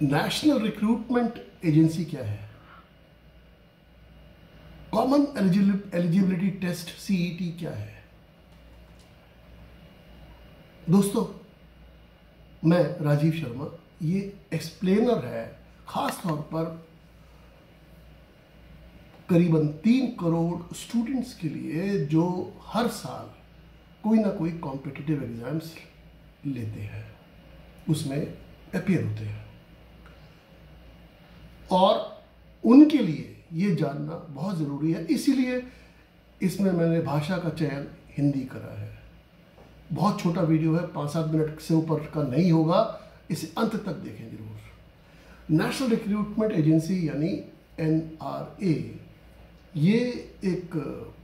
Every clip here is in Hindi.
नेशनल रिक्रूटमेंट एजेंसी क्या है? कॉमन एलिजिबिलिटी टेस्ट सीईटी क्या है? दोस्तों, मैं राजीव शर्मा, ये एक्सप्लेनर है खास तौर पर करीबन 3 करोड़ स्टूडेंट्स के लिए जो हर साल कोई ना कोई कॉम्पिटिटिव एग्जाम्स लेते हैं, उसमें अपीयर होते हैं, और उनके लिए ये जानना बहुत ज़रूरी है। इसीलिए इसमें मैंने भाषा का चयन हिंदी करा है। बहुत छोटा वीडियो है, 5-7 मिनट से ऊपर का नहीं होगा, इसे अंत तक देखें जरूर। नेशनल रिक्रूटमेंट एजेंसी यानी NRA, ये एक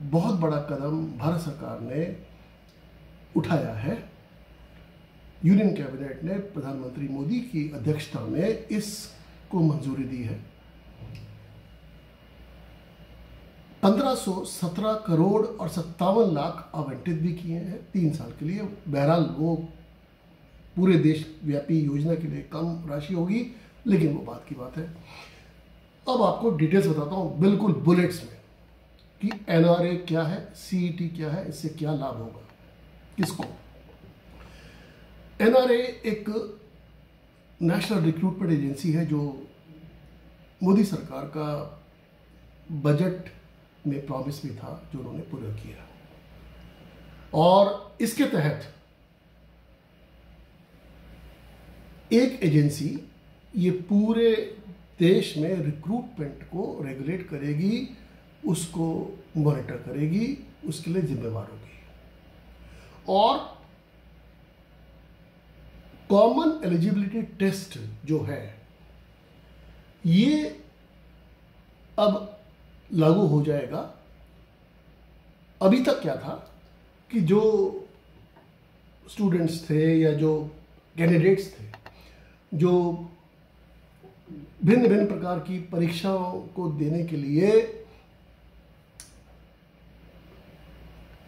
बहुत बड़ा कदम भारत सरकार ने उठाया है। यूनियन कैबिनेट ने प्रधानमंत्री मोदी की अध्यक्षता में इसको मंजूरी दी है। 1517 करोड़ और 57 लाख आवंटित भी किए हैं 3 साल के लिए। बहरहाल वो पूरे देश व्यापी योजना के लिए कम राशि होगी, लेकिन वो बात की बात है। अब आपको डिटेल्स बताता हूँ बिल्कुल बुलेट्स में कि NRA क्या है, CET क्या है, इससे क्या लाभ होगा किसको। NRA एक नेशनल रिक्रूटमेंट एजेंसी है जो मोदी सरकार का बजट में प्रॉमिस भी था, जो उन्होंने पूरा किया। और इसके तहत एक एजेंसी ये पूरे देश में रिक्रूटमेंट को रेगुलेट करेगी, उसको मॉनिटर करेगी, उसके लिए जिम्मेवार होगी। और कॉमन एलिजिबिलिटी टेस्ट जो है, ये अब लागू हो जाएगा। अभी तक क्या था कि जो स्टूडेंट्स थे या जो कैंडिडेट्स थे, जो भिन्न भिन्न प्रकार की परीक्षाओं को देने के लिए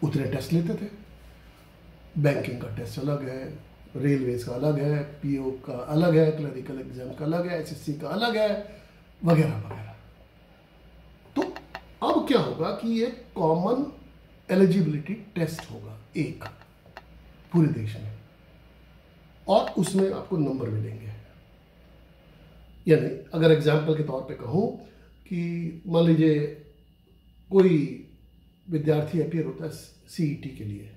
उतने टेस्ट लेते थे। बैंकिंग का टेस्ट अलग है, रेलवेज का अलग है, PO का अलग है, क्लरिकल एग्जाम का अलग है, SSC का अलग है, वगैरह वगैरह। तो अब क्या होगा कि ये कॉमन एलिजिबिलिटी टेस्ट होगा एक पूरे देश में, और उसमें आपको नंबर मिलेंगे। यानी अगर एग्जाम्पल के तौर पे कहूँ कि मान लीजिए कोई विद्यार्थी अपीयर होता है CET के लिए,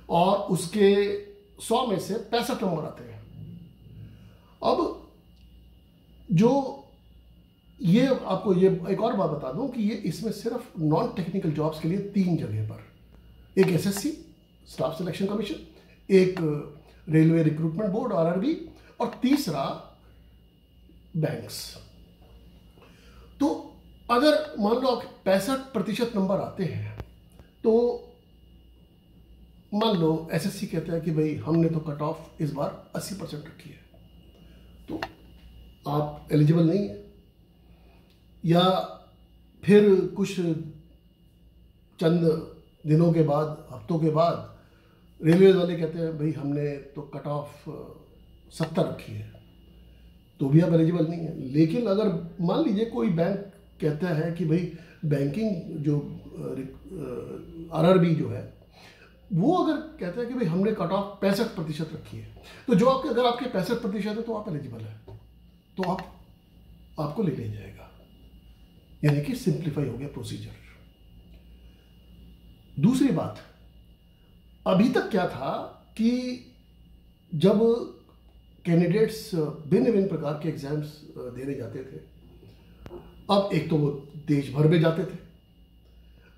और उसके 100 में से 65 नंबर आते हैं। अब जो ये आपको ये एक और बात बता दूं कि ये इसमें सिर्फ नॉन टेक्निकल जॉब्स के लिए 3 जगह पर, एक SSC स्टाफ सिलेक्शन कमीशन, एक रेलवे रिक्रूटमेंट बोर्ड RRB, और तीसरा बैंक्स। तो अगर मान लो 65% नंबर आते हैं, तो मान लो SSC कहता है कि भाई हमने तो कट ऑफ इस बार 80% रखी है, तो आप एलिजिबल नहीं है। या फिर कुछ चंद दिनों के बाद, हफ्तों के बाद रेलवे वाले कहते हैं भाई हमने तो कट ऑफ 70 रखी है, तो भी आप एलिजिबल नहीं है। लेकिन अगर मान लीजिए कोई बैंक कहता है कि भाई बैंकिंग जो RRB जो है, वो अगर कहता है कि भाई हमने कट ऑफ 65% रखी है, तो जो आपके अगर आपके 65% है तो आप एलिजिबल है, तो आपको ले लिया जाएगा। यानी कि सिंप्लीफाई हो गया प्रोसीजर। दूसरी बात, अभी तक क्या था कि जब कैंडिडेट्स भिन्न भिन्न प्रकार के एग्जाम्स देने जाते थे, अब एक तो वो देश भर में जाते थे,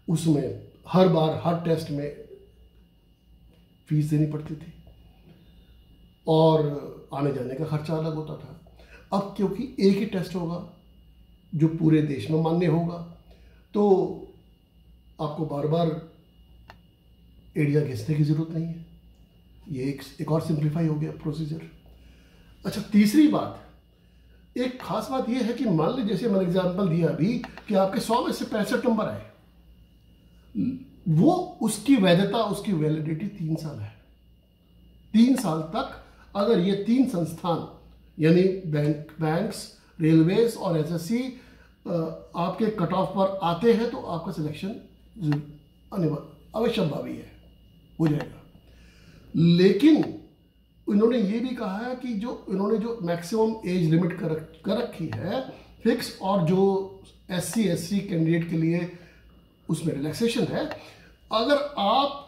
उसमें हर बार हर टेस्ट में फीस देनी पड़ती थी, और आने जाने का खर्चा अलग होता था। अब क्योंकि एक ही टेस्ट होगा जो पूरे देश में मान्य होगा, तो आपको बार बार एरिया घिसने की जरूरत नहीं है। ये एक और सिंप्लीफाई हो गया प्रोसीजर। अच्छा, तीसरी बात, एक खास बात यह है कि मान लीजिए जैसे मैंने एग्जाम्पल दिया अभी कि आपके 100 में से 65 नंबर आए, वो उसकी वैधता, उसकी वैलिडिटी 3 साल है। 3 साल तक अगर ये 3 संस्थान यानी बैंक्स, रेलवेज और एसएससी आपके कट ऑफ पर आते हैं तो आपका सिलेक्शन अवश्य भावी है, हो जाएगा। लेकिन इन्होंने ये भी कहा है कि इन्होंने जो मैक्सिमम एज लिमिट कर रखी है फिक्स, और जो SC/SC कैंडिडेट के लिए उसमें रिलैक्सेशन है, अगर आप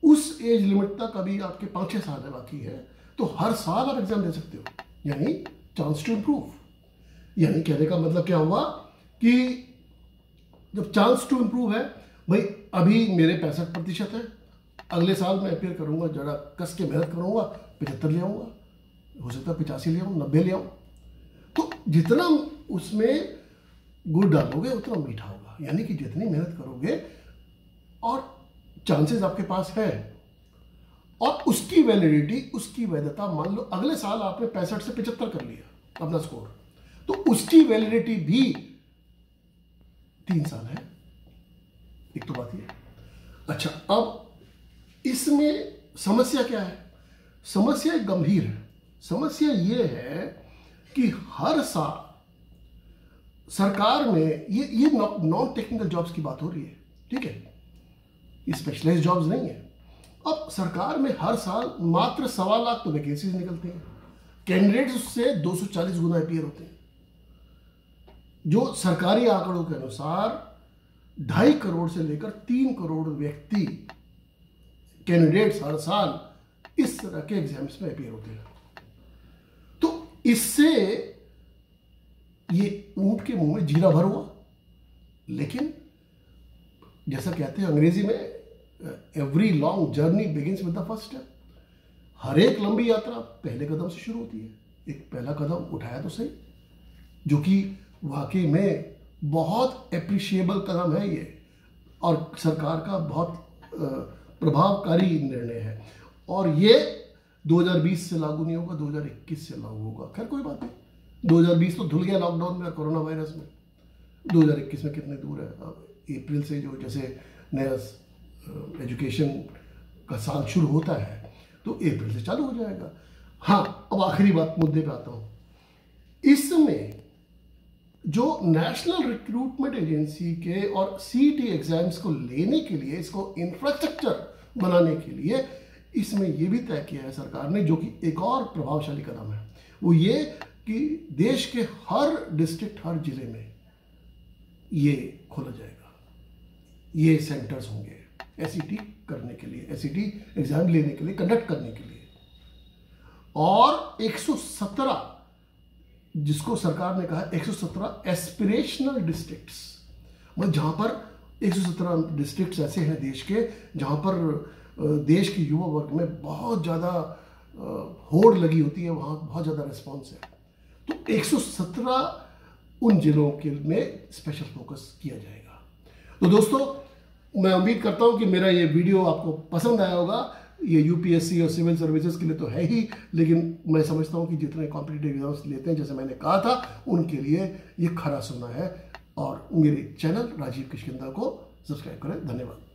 उस एज लिमिट तक अभी आपके 5-6 साल है बाकी है तो हर साल आप एग्जाम दे सकते हो, यानी चांस टू इम्प्रूव। यानी कहने का मतलब क्या हुआ कि जब चांस टू इम्प्रूव है, भाई अभी मेरे 65% है, अगले साल मैं अपेयर करूंगा, जरा कस के मेहनत करूंगा, 75 ले आऊंगा, हो सकता है 85 ले आऊँ, 90 ले आऊँ। तो जितना उसमें गुड़ डालोगे उतना मीठा होगा, यानी कि जितनी मेहनत करोगे और चांसेस आपके पास है, और उसकी वैलिडिटी, उसकी वैधता, मान लो अगले साल आपने 65 से 75 कर लिया अपना स्कोर, तो उसकी वैलिडिटी भी 3 साल है। एक तो बात ये। अच्छा, अब इसमें समस्या क्या है? समस्या गंभीर है। समस्या ये है कि हर साल सरकार में ये नॉन टेक्निकल जॉब्स की बात हो रही है, ठीक है, ये स्पेशलाइज्ड जॉब्स नहीं है। अब सरकार में हर साल मात्र 1.25 लाख तो वैकेंसीज निकलती हैं, कैंडिडेट्स उससे 240 गुना अपीयर होते हैं। जो सरकारी आंकड़ों के अनुसार 2.5 करोड़ से लेकर 3 करोड़ व्यक्ति कैंडिडेट्स हर साल इस तरह के एग्जाम्स में अपीयर होते हैं। तो इससे ये ऊंट के मुंह में जीरा भर हुआ। लेकिन जैसा कहते हैं अंग्रेजी में, every long journey begins with the first step. हर एक लंबी यात्रा पहले कदम से शुरू होती है। एक पहला कदम उठाया तो सही, जो कि वाकई में बहुत एप्रिशिएबल कदम है ये, और सरकार का बहुत प्रभावकारी निर्णय है। और ये 2020 से लागू नहीं होगा, 2021 से लागू होगा। खैर कोई बात नहीं, 2020 तो धुल गया लॉकडाउन में और कोरोना वायरस में, 2021 में कितने दूर है। अब अप्रैल से जो जैसे नया एजुकेशन का साल शुरू होता है तो अप्रैल से चालू हो जाएगा। हाँ, अब आखिरी बात, मुद्दे पे आता हूँ। इसमें जो नेशनल रिक्रूटमेंट एजेंसी के और CET एग्जाम्स को लेने के लिए, इसको इंफ्रास्ट्रक्चर बनाने के लिए, इसमें यह भी तय किया है सरकार ने, जो कि एक और प्रभावशाली कदम है, वो ये कि देश के हर डिस्ट्रिक्ट, हर जिले में ये खोला जाएगा, ये सेंटर्स होंगे SET करने के लिए, SET एग्जाम लेने के लिए, कंडक्ट करने के लिए। और 117, जिसको सरकार ने कहा 117 एस्पिरेशनल डिस्ट्रिक्ट्स, मतलब जहां पर 117 डिस्ट्रिक्ट्स ऐसे हैं देश के जहां पर देश के युवा वर्ग में बहुत ज़्यादा होड़ लगी होती है, वहाँ बहुत ज़्यादा रिस्पॉन्स है। तो 117 उन जिलों के में स्पेशल फोकस किया जाएगा। तो दोस्तों, मैं उम्मीद करता हूँ कि मेरा ये वीडियो आपको पसंद आया होगा। ये UPSC और सिविल सर्विसेज के लिए तो है ही, लेकिन मैं समझता हूँ कि जितने कॉम्पिटिटिव एग्जाम्स लेते हैं, जैसे मैंने कहा था, उनके लिए ये खरा सुना है। और मेरे चैनल राजीव किष्किंधा को सब्सक्राइब करें। धन्यवाद।